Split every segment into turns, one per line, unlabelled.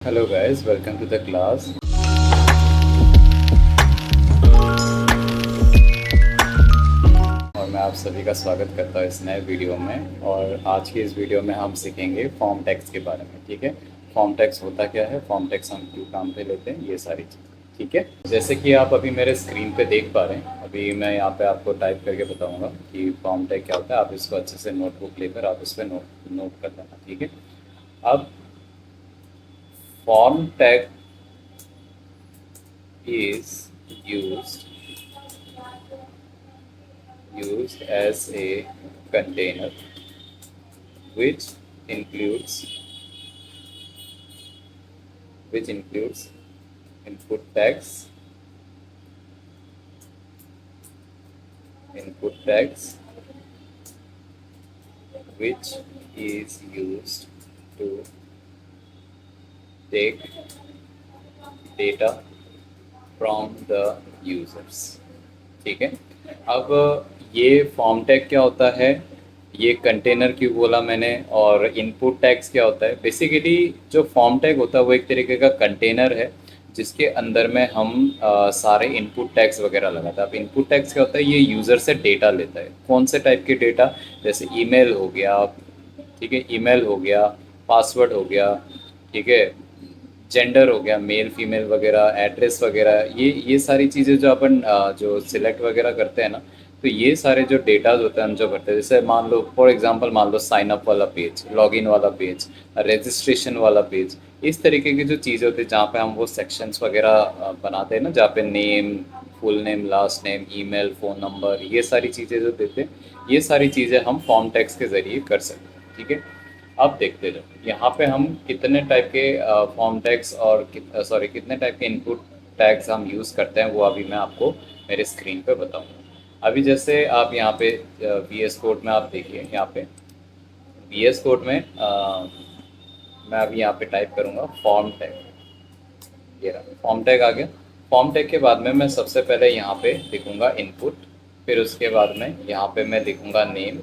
Hello guys, welcome to the class. और मैं आप सभी का स्वागत करता हूँ इस नए वीडियो में। और आज की इस वीडियो में हम सीखेंगे फॉर्म टैग्स के बारे में। ठीक है, फॉर्म टैग्स होता क्या है, फॉर्म टैग्स हम क्यों काम पे लेते हैं, ये सारी चीज़। ठीक है, जैसे कि आप अभी मेरे स्क्रीन पे देख पा रहे हैं, अभी मैं यहाँ पे आपको टाइप करके बताऊँगा कि फॉर्म टैग क्या होता है। आप इसको अच्छे से नोटबुक लेकर आप इस पर नोट कर लेना। ठीक है, अब form tag is used as a container which includes input tags which is used to take data from the users। ठीक है, अब ये फॉर्म टैग क्या होता है, ये कंटेनर क्यों बोला मैंने, और इनपुट टैग्स क्या होता है। बेसिकली जो फॉर्म टैग होता है वो एक तरीके का कंटेनर है जिसके अंदर में हम सारे इनपुट टैग्स वगैरह लगाते हैं। अब इनपुट टैग्स क्या होता है, ये यूज़र से डेटा लेता है। कौन से टाइप के डेटा, जैसे ईमेल हो गया, ठीक है, ईमेल हो गया, पासवर्ड हो गया, ठीक है, जेंडर हो गया, मेल फीमेल वगैरह, एड्रेस वगैरह, ये सारी चीज़ें जो अपन जो सिलेक्ट वगैरह करते हैं ना, तो ये सारे जो डेटाज होते हैं हम जो करते हैं, जैसे मान लो फॉर एग्जांपल मान लो साइन अप वाला पेज, लॉगिन वाला पेज, रजिस्ट्रेशन वाला पेज, इस तरीके की जो चीज़ें होती है जहाँ पे हम वो सेक्शंस वगैरह बनाते हैं ना, जहाँ पे name, full name, last name, email, phone number, ये सारी चीज़ें जो देते हैं, ये सारी चीज़ें हम फॉर्म टैग्स के ज़रिए कर सकते हैं। ठीक है, अब देखते जाओ यहाँ पे हम कितने टाइप के फॉर्म टैग्स और कितने टाइप के इनपुट टैग्स हम यूज़ करते हैं, वो अभी मैं आपको मेरे स्क्रीन पे बताऊंगा। अभी जैसे आप यहाँ पे वी एस कोड में आप देखिए, यहाँ पे वी एस कोड में मैं अभी यहाँ पे टाइप करूँगा फॉर्म टैग। ये रहा फॉर्म टैग आ गया। फॉर्म टैग के बाद में मैं सबसे पहले यहाँ पे लिखूँगा इनपुट, फिर उसके बाद में यहाँ पे मैं लिखूँगा नेम,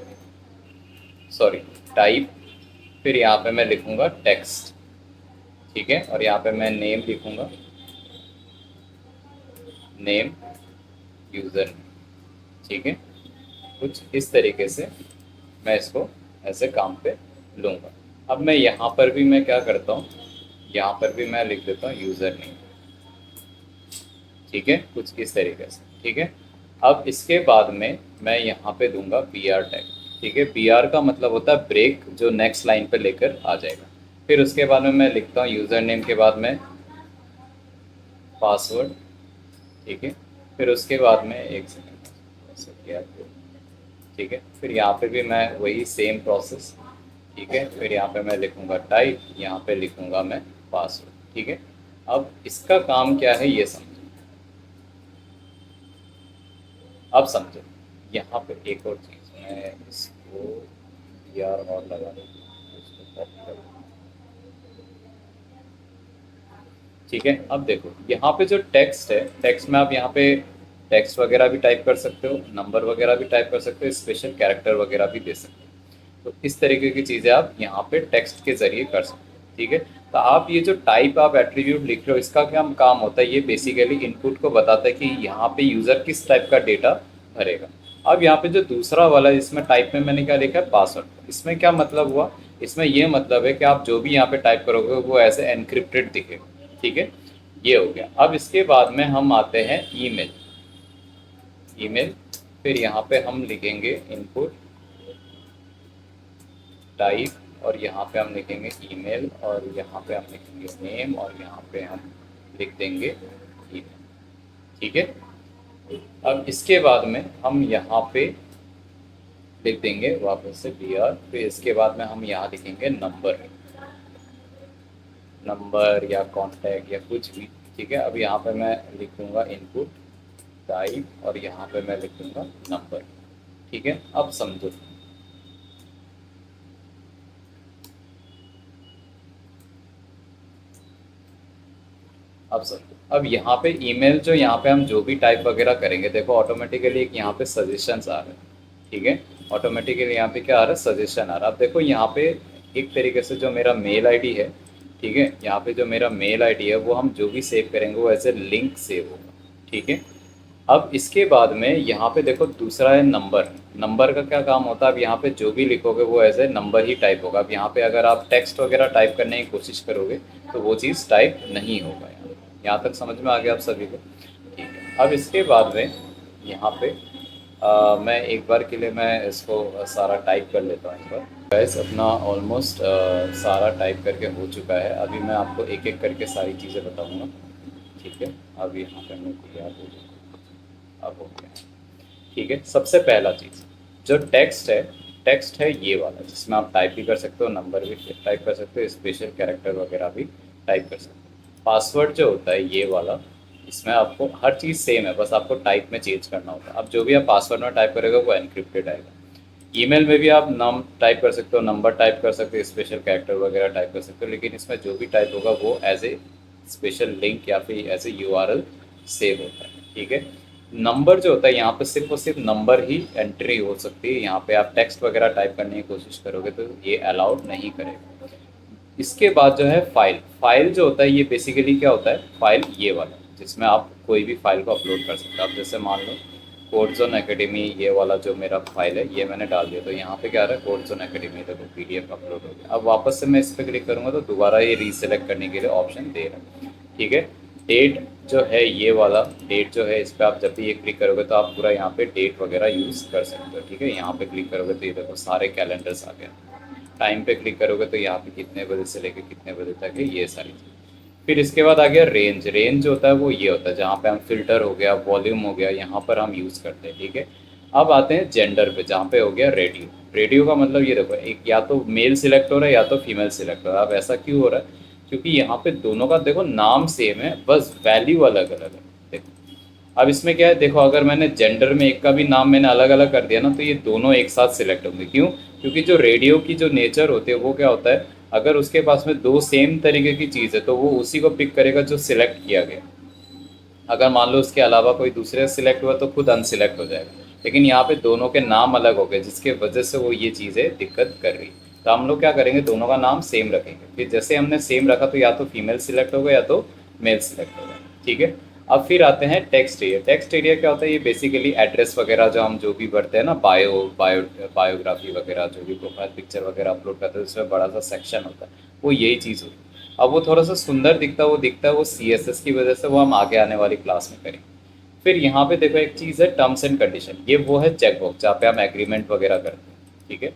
सॉरी टाइप, फिर यहाँ पे मैं लिखूँगा टेक्स्ट। ठीक है, और यहाँ पे मैं नेम लिखूँगा, नेम यूज़र। ठीक है, कुछ इस तरीके से मैं इसको ऐसे काम पे लूँगा। अब मैं यहाँ पर भी मैं क्या करता हूँ, यहाँ पर भी मैं लिख देता हूँ यूज़र नेम। ठीक है, कुछ इस तरीके से। ठीक है, अब इसके बाद में मैं यहाँ पे दूंगा बी आर टैग। ठीक है, बी आर का मतलब होता है ब्रेक, जो नेक्स्ट लाइन पे लेकर आ जाएगा। फिर उसके बाद में मैं लिखता हूँ यूज़र नेम के बाद में पासवर्ड। ठीक है, फिर उसके बाद में एक सेकेंड, ठीक है, फिर यहाँ पे भी मैं वही सेम प्रोसेस। ठीक है, फिर यहाँ पे मैं लिखूँगा टाइप, यहाँ पे लिखूँगा मैं पासवर्ड। ठीक है, अब इसका काम क्या है ये समझो। अब समझो यहाँ पे एक और चीज़, मैं इसको यार और लगा देती हूँ, इसको कॉपी कर दूँ। ठीक है, अब देखो यहाँ पे जो टेक्स्ट है, टेक्स्ट में आप यहाँ पे टेक्स्ट वगैरह भी टाइप कर सकते हो, नंबर वगैरह भी टाइप कर सकते हो, स्पेशल कैरेक्टर वगैरह भी दे सकते हो। तो इस तरीके की चीज़ें आप यहाँ पे टेक्स्ट के ज़रिए कर सकते हो। ठीक है, तो आप ये जो टाइप आप एट्रीब्यूट लिख रहे हो, इसका क्या काम होता है, ये बेसिकली इनपुट को बताता है कि यहाँ पे यूज़र किस टाइप का डेटा भरेगा। अब यहाँ पे जो दूसरा वाला, इसमें टाइप में मैंने क्या लिखा है पासवर्ड, इसमें क्या मतलब हुआ, इसमें ये मतलब है कि आप जो भी यहाँ पे टाइप करोगे वो ऐसे एनक्रिप्टेड दिखेगा। ठीक है, ये हो गया। अब इसके बाद में हम आते हैं ईमेल। ईमेल, फिर यहाँ पे हम लिखेंगे इनपुट टाइप, और यहाँ पे हम लिखेंगे ईमेल, और यहाँ पे हम लिखेंगे नेम, और यहाँ पे हम लिख देंगे ईमेल। ठीक है, अब इसके बाद में हम यहाँ पे लिख देंगे वापस से बी आर, फिर इसके बाद में हम यहाँ लिखेंगे नंबर, नंबर या कांटेक्ट या कुछ भी। ठीक है, अब यहाँ पे मैं लिखूँगा इनपुट टाइप, और यहाँ पे मैं लिखूँगा नंबर। ठीक है, अब समझो, अब समझो, अब यहाँ पे ईमेल, जो यहाँ पे हम जो भी टाइप वगैरह करेंगे, देखो ऑटोमेटिकली एक यहाँ पे सजेशंस आ रहे हैं। ठीक है, ऑटोमेटिकली यहाँ पे क्या आ रहा है, सजेशन आ रहा है। अब देखो यहाँ पे एक तरीके से जो मेरा मेल आईडी है, ठीक है, यहाँ पे जो मेरा मेल आईडी है वो हम जो भी सेव करेंगे वो एज ए लिंक सेव होगा। ठीक है, अब इसके बाद में यहाँ पे देखो दूसरा है नंबर। नंबर का क्या काम होता है, अब यहाँ पे जो भी लिखोगे वो एज ए नंबर ही टाइप होगा। अब यहाँ पे अगर आप टेक्स्ट वगैरह टाइप करने की कोशिश करोगे तो वो चीज़ टाइप नहीं होगा। यहाँ तक समझ में आ गया आप सभी को? ठीक है, अब इसके बाद में यहाँ पे मैं एक बार के लिए मैं इसको सारा टाइप कर लेता हूँ एक बार। गैस अपना ऑलमोस्ट सारा टाइप करके हो चुका है। अभी मैं आपको एक एक करके सारी चीज़ें बताऊँगा। ठीक है, अब यहाँ पे मेरे को याद हो गया, अब हो गया। ठीक है, सबसे पहला चीज़ जो टेक्स्ट है ये वाला, जिसमें आप टाइप भी कर सकते हो, नंबर भी टाइप कर सकते हो, स्पेशल कैरेक्टर वगैरह भी टाइप कर सकते हो। पासवर्ड जो होता है ये वाला, इसमें आपको हर चीज़ सेम है, बस आपको टाइप में चेंज करना होता है। अब जो भी आप पासवर्ड में टाइप करेगा वो एनक्रिप्टेड आएगा। ईमेल में भी आप नाम टाइप कर सकते हो, नंबर टाइप कर सकते हो, स्पेशल कैरेक्टर वगैरह टाइप कर सकते हो, लेकिन इसमें जो भी टाइप होगा वो एज ए स्पेशल लिंक या फिर एज ए यूआरएल सेव होता है। ठीक है, नंबर जो होता है यहाँ पे सिर्फ और सिर्फ नंबर ही एंट्री हो सकती है। यहाँ पे आप टेक्स्ट वगैरह टाइप करने की कोशिश करोगे तो ये अलाउड नहीं करेगा। इसके बाद जो है फाइल, फाइल जो होता है ये बेसिकली क्या होता है, फाइल ये वाला जिसमें आप कोई भी फाइल को अपलोड कर सकते हो। आप जैसे मान लो कोड जोन एकेडमी, ये वाला जो मेरा फाइल है ये मैंने डाल दिया, तो यहाँ पे क्या आ रहा है, कोड जोन एकेडमी, देखो पीडीएफ अपलोड हो गया। अब वापस से मैं इस पर क्लिक करूँगा तो दोबारा ये रीसेलेक्ट करने के लिए ऑप्शन दे रहा है। ठीक है, डेट जो है ये वाला डेट जो है, इस पर आप जब भी ये क्लिक करोगे तो आप पूरा यहाँ पे डेट वगैरह यूज़ कर सकते हो। ठीक है, यहाँ पे क्लिक करोगे तो ये देखो सारे कैलेंडर्स आ गए। टाइम पे क्लिक करोगे तो यहाँ पे कितने बजे से लेकर कितने बजे तक है, ये सारी चीज़। फिर इसके बाद आ गया रेंज। रेंज जो होता है वो ये होता है जहाँ पे हम फिल्टर हो गया, वॉल्यूम हो गया, यहाँ पर हम यूज़ करते हैं। ठीक है, अब आते हैं जेंडर पे, जहाँ पे हो गया रेडियो। रेडियो का मतलब ये देखो, एक या तो मेल सिलेक्ट हो रहा है या तो फीमेल सिलेक्ट हो रहा है। अब ऐसा क्यों हो रहा है, क्योंकि यहाँ पे दोनों का देखो नाम सेम है, बस वैल्यू अलग अलग है। देखो अब इसमें क्या है, देखो अगर मैंने जेंडर में एक का भी नाम मैंने अलग अलग कर दिया ना तो ये दोनों एक साथ सिलेक्ट होंगे। क्यों, क्योंकि जो रेडियो की जो नेचर होती है वो क्या होता है, अगर उसके पास में दो सेम तरीके की चीज़ है तो वो उसी को पिक करेगा जो सिलेक्ट किया गया। अगर मान लो उसके अलावा कोई दूसरे सिलेक्ट हुआ तो खुद अनसिलेक्ट हो जाएगा। लेकिन यहाँ पे दोनों के नाम अलग हो गए जिसके वजह से वो ये चीज़ें दिक्कत कर रही। तो हम लोग क्या करेंगे, दोनों का नाम सेम रखेंगे। फिर जैसे हमने सेम रखा तो या तो फीमेल सिलेक्ट होगा या तो मेल सिलेक्ट होगा। ठीक है, अब फिर आते हैं टेक्स्ट एरिया। टेक्स्ट एरिया क्या होता है, ये बेसिकली एड्रेस वगैरह जो हम जो भी भरते हैं ना, बायोग्राफी वगैरह, जो भी प्रोफाइल पिक्चर वगैरह अपलोड करते हैं उसमें बड़ा सा सेक्शन होता है, वो यही चीज़ होती है। अब वो थोड़ा सा सुंदर दिखता है वो CSS की वजह से, वो हम आगे आने वाली क्लास में करेंगे। फिर यहाँ पे देखो एक चीज़ है टर्म्स एंड कंडीशन, ये वो है चेकबॉक्स जहाँ पे हम एग्रीमेंट वगैरह करते हैं। ठीक है,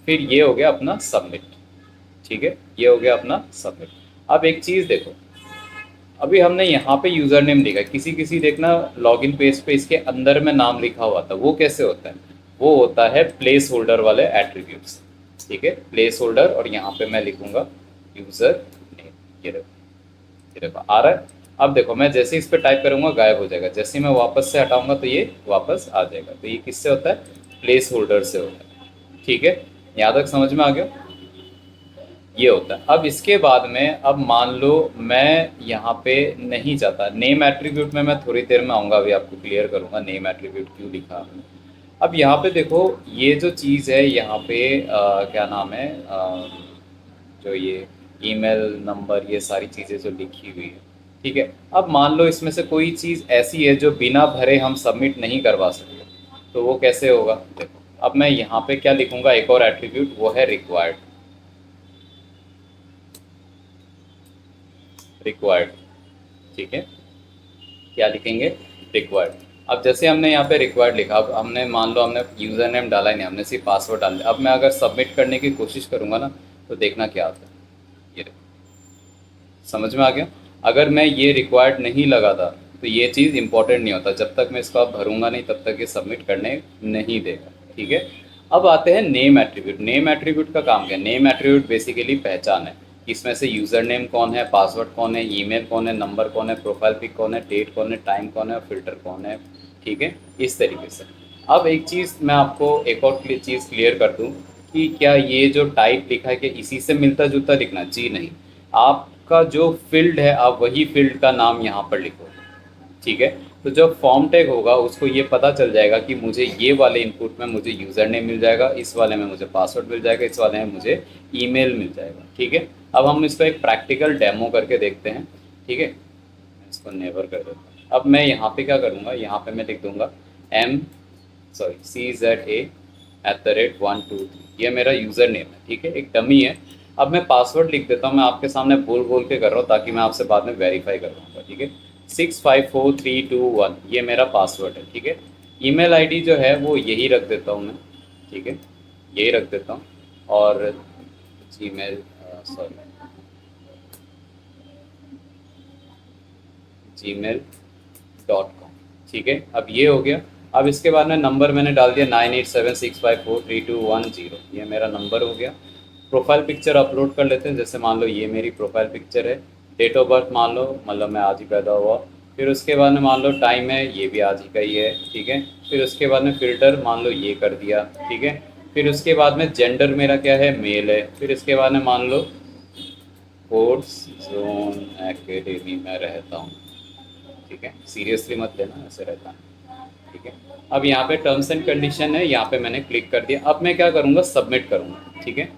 फिर ये हो गया अपना सबमिट। ठीक है, ये हो गया अपना सबमिट। अब एक चीज़ देखो, अभी हमने यहाँ पे यूज़र नेम लिखा है, किसी किसी देखना लॉगिन पेज पे इसके अंदर में नाम लिखा हुआ था, वो कैसे होता है, वो होता है प्लेस होल्डर वाले एट्रीब्यूट्स। ठीक है, प्लेस होल्डर, और यहाँ पे मैं लिखूंगा यूज़र नेम। ये देखो आ रहा है। अब देखो मैं जैसे इस पर टाइप करूंगा गायब हो जाएगा, जैसे ही मैं वापस से हटाऊंगा तो ये वापस आ जाएगा। तो ये किससे होता है, प्लेस होल्डर से होता है। ठीक है, यहाँ तक समझ में आ गया, ये होता है। अब इसके बाद में अब मान लो मैं यहाँ पे नहीं चाहता, नेम एट्रीब्यूट में मैं थोड़ी देर में आऊँगा, अभी आपको क्लियर करूँगा नेम एट्रीब्यूट क्यों लिखा हमने। अब यहाँ पे देखो ये जो चीज़ है यहाँ पे क्या नाम है, जो ये ईमेल नंबर ये सारी चीज़ें जो लिखी हुई है। ठीक है, अब मान लो इसमें से कोई चीज़ ऐसी है जो बिना भरे हम सबमिट नहीं करवा सकते, तो वो कैसे होगा। देखो अब मैं यहाँ पे क्या लिखूँगा, एक और एट्रीब्यूट, वो है रिक्वायर्ड। रिक्वायर्ड, ठीक है, क्या लिखेंगे, रिक्वायर्ड। अब जैसे हमने यहाँ पे रिक्वायर्ड लिखा, अब हमने मान लो हमने यूज़र नेम डाला ही नहीं, हमने सिर्फ पासवर्ड डाल दिया। अब मैं अगर सबमिट करने की कोशिश करूँगा ना तो देखना क्या आता है, ये देखो समझ में आ गया। अगर मैं ये रिक्वायर्ड नहीं लगाता तो ये चीज़ इंपॉर्टेंट नहीं होता, जब तक मैं इसको आप भरूंगा नहीं तब तक ये सबमिट करने नहीं देगा। ठीक है, अब आते हैं नेम एट्रीब्यूट। नेम एट्रीब्यूट का काम क्या है, नेम एट्रीब्यूट बेसिकली पहचान है, इसमें से यूज़र नेम कौन है, पासवर्ड कौन है, ईमेल कौन है, नंबर कौन है, प्रोफाइल पिक कौन है, डेट कौन है, टाइम कौन है और फिल्टर कौन है। ठीक है, इस तरीके से। अब एक चीज़ मैं आपको एक और चीज़ क्लियर कर दूँ कि क्या ये जो टाइप लिखा है कि इसी से मिलता जुलता लिखना, जी नहीं, आपका जो फील्ड है आप वही फील्ड का नाम यहाँ पर लिखो। ठीक है, तो जब फॉर्म टैग होगा उसको ये पता चल जाएगा कि मुझे ये वाले इनपुट में मुझे यूज़र नेम मिल जाएगा, इस वाले में मुझे पासवर्ड मिल जाएगा, इस वाले में मुझे ईमेल मिल जाएगा। ठीक है, अब हम इसको एक प्रैक्टिकल डेमो करके देखते हैं, ठीक है। मैं इसको नेवर कर देता हूँ। अब मैं यहाँ पे क्या करूँगा, यहाँ पे मैं लिख दूंगा CZA@123, ये मेरा यूज़र नेम है, ठीक है, एक डमी है। अब मैं पासवर्ड लिख देता हूँ, मैं आपके सामने बोल बोल के कर रहा हूँ ताकि मैं आपसे बाद में वेरीफाई कर पाऊँगा, ठीक है। 654321 ये मेरा पासवर्ड है, ठीक है। ईमेल आईडी जो है वो यही रख देता हूँ मैं, ठीक है, यही रख देता हूँ। और जीमेल सॉरी gmail.com, ठीक है। अब ये हो गया। अब इसके बाद में नंबर मैंने डाल दिया 9876543210, ये मेरा नंबर हो गया। प्रोफाइल पिक्चर अपलोड कर लेते हैं, जैसे मान लो ये मेरी प्रोफाइल पिक्चर है। डेट ऑफ बर्थ मान लो, मतलब मैं आज ही पैदा हुआ। फिर उसके बाद में मान लो टाइम है, ये भी आज ही का ही है, ठीक है। फिर उसके बाद में फ़िल्टर मान लो ये कर दिया, ठीक है। फिर उसके बाद में जेंडर मेरा क्या है, मेल है। फिर इसके बाद में मान लो कोर्स जोन एकेडमी में रहता हूँ, ठीक है, सीरियसली मत लेना, ऐसे रहता है, ठीक है। अब यहाँ पे टर्म्स एंड कंडीशन है, यहाँ पे मैंने क्लिक कर दिया। अब मैं क्या करूँगा, सबमिट करूँगा, ठीक है।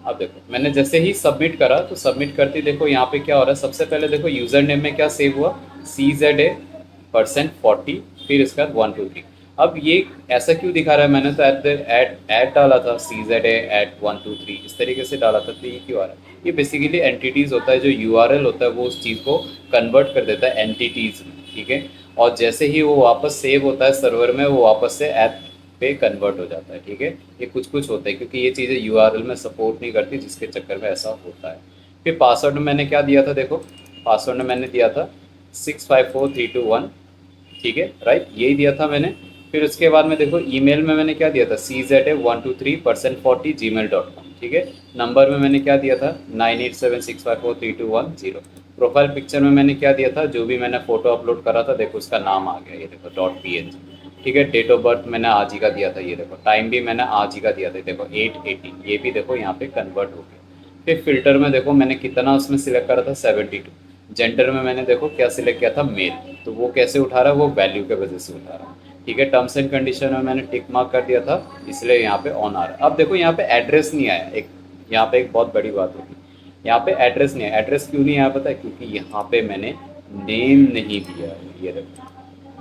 अब देखो मैंने जैसे ही सबमिट करा तो सबमिट करते देखो यहाँ पे क्या हो रहा है। सबसे पहले देखो यूज़र नेम में क्या सेव हुआ, CZA%40, फिर इसके बाद 123। अब ये ऐसा क्यों दिखा रहा है, मैंने तो एट डाला था, CZA@123 इस तरीके से डाला था, तो ये क्यों आ रहा है। ये बेसिकली एंटिटीज़ होता है, जो URL होता है वो उस चीज़ को कन्वर्ट कर देता है एंटिटीज़ में, ठीक है। और जैसे ही वो वापस सेव होता है सर्वर में, वो वापस से ऐप पे कन्वर्ट हो जाता है, ठीक है। ये कुछ कुछ होता है क्योंकि ये चीज़ें यूआरएल में सपोर्ट नहीं करती, जिसके चक्कर में ऐसा होता है। फिर पासवर्ड में मैंने क्या दिया था, देखो पासवर्ड में मैंने दिया था 654321, ठीक है, राइट, यही दिया था मैंने। फिर उसके बाद में देखो ईमेल में मैंने क्या दिया था, CZA123%40 gmail.com, ठीक है। नंबर में मैंने क्या दिया था, 9876543210। प्रोफाइल पिक्चर में मैंने क्या दिया था, जो भी मैंने फ़ोटो अपलोड करा था, देखो उसका नाम आ गया, ये देखो .png, ठीक है। डेट ऑफ बर्थ मैंने आज ही का दिया था, ये देखो टाइम भी मैंने आज ही का दिया था, देखो 8:18, ये भी देखो यहाँ पे कन्वर्ट हो गया। फिर फिल्टर में देखो मैंने कितना उसमें सिलेक्ट करा था, 72। जेंडर में मैंने देखो क्या सिलेक्ट किया था, मेल, तो वो कैसे उठा रहा है, वो वैल्यू के वजह से उठा रहा है, ठीक है। टर्म्स एंड कंडीशन में मैंने टिक मार्क कर दिया था, इसलिए यहाँ पे ऑन आ रहा है। अब देखो यहाँ पे एड्रेस नहीं आया, एक यहाँ पे एक बहुत बड़ी बात होगी, यहाँ पे एड्रेस नहीं आया। एड्रेस क्यों नहीं आया पता है, क्योंकि यहाँ पे मैंने नेम नहीं दिया है, ये देखो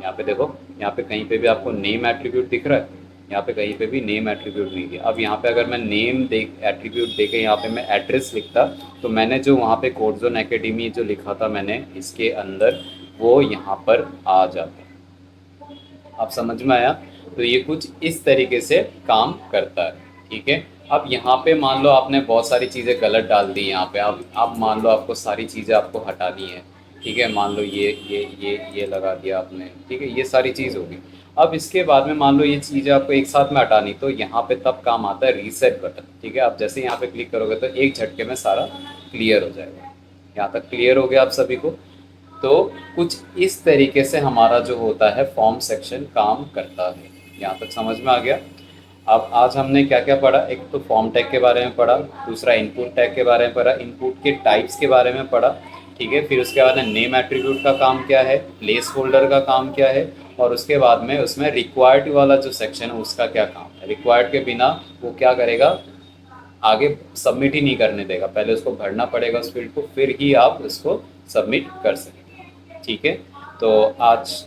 यहाँ पे देखो, यहाँ पे कहीं पे भी आपको नेम एट्रीब्यूट दिख रहा है, यहाँ पे कहीं पे भी नेम एट्रीब्यूट नहीं दिया। अब यहाँ पे अगर मैं नेम दे एट्रीब्यूट दे के यहाँ पे मैं एड्रेस लिखता, तो मैंने जो वहाँ पे कोड जोन एकेडमी जो लिखा था मैंने इसके अंदर, वो यहाँ पर आ जाता। आप समझ में आया। तो ये कुछ इस तरीके से काम करता है, ठीक है। अब यहाँ पे मान लो आपने बहुत सारी चीज़ें गलत डाल दी, यहाँ पे आप मान लो आपको सारी चीज़ें आपको हटानी है, ठीक है। मान लो ये लगा दिया आपने, ठीक है, ये सारी चीज़ होगी। अब इसके बाद में मान लो ये चीज़ें आपको एक साथ में हटानी, तो यहाँ पे तब काम आता है रीसेट बटन, ठीक है। आप जैसे यहाँ पे क्लिक करोगे तो एक झटके में सारा क्लियर हो जाएगा। यहाँ तक क्लियर हो गया आप सभी को। तो कुछ इस तरीके से हमारा जो होता है फॉर्म सेक्शन काम करता है। यहाँ तक समझ में आ गया। अब आज हमने क्या क्या पढ़ा, एक तो फॉर्म टैग के बारे में पढ़ा, दूसरा इनपुट टैग के बारे में पढ़ा, इनपुट के टाइप्स के बारे में पढ़ा, ठीक है। फिर उसके बाद में नेम एट्रीब्यूट का काम क्या है, प्लेस होल्डर का काम क्या है, और उसके बाद में उसमें रिक्वायर्ड वाला जो सेक्शन है उसका क्या काम है। रिक्वायर्ड के बिना वो क्या करेगा, आगे सबमिट ही नहीं करने देगा, पहले उसको भरना पड़ेगा उस फील्ड को, फिर ही आप उसको सबमिट कर सकें, ठीक है। तो आज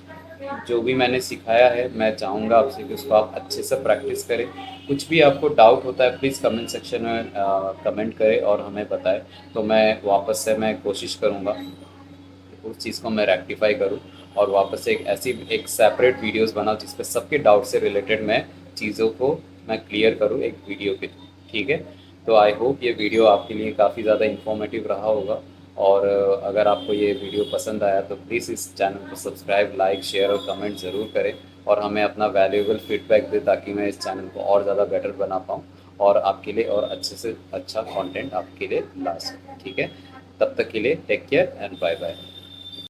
जो भी मैंने सिखाया है, मैं चाहूँगा आपसे कि उसको आप अच्छे से प्रैक्टिस करें। कुछ भी आपको डाउट होता है प्लीज़ कमेंट सेक्शन में कमेंट करें और हमें बताएं, तो मैं वापस से मैं कोशिश करूँगा उस चीज़ को मैं रेक्टिफाई करूँ, और वापस से एक सेपरेट वीडियोस बनाऊँ जिस पे सबके डाउट से रिलेटेड मैं चीज़ों को मैं क्लियर करूँ एक वीडियो पे, ठीक है। तो आई होप ये वीडियो आपके लिए काफ़ी ज़्यादा इन्फॉर्मेटिव रहा होगा, और अगर आपको ये वीडियो पसंद आया तो प्लीज़ इस चैनल को सब्सक्राइब, लाइक, शेयर और कमेंट ज़रूर करें, और हमें अपना वैल्यूएबल फीडबैक दें ताकि मैं इस चैनल को और ज़्यादा बेटर बना पाऊँ और आपके लिए और अच्छे से अच्छा कंटेंट आपके लिए ला सकूँ, ठीक है। तब तक के लिए take care and bye bye.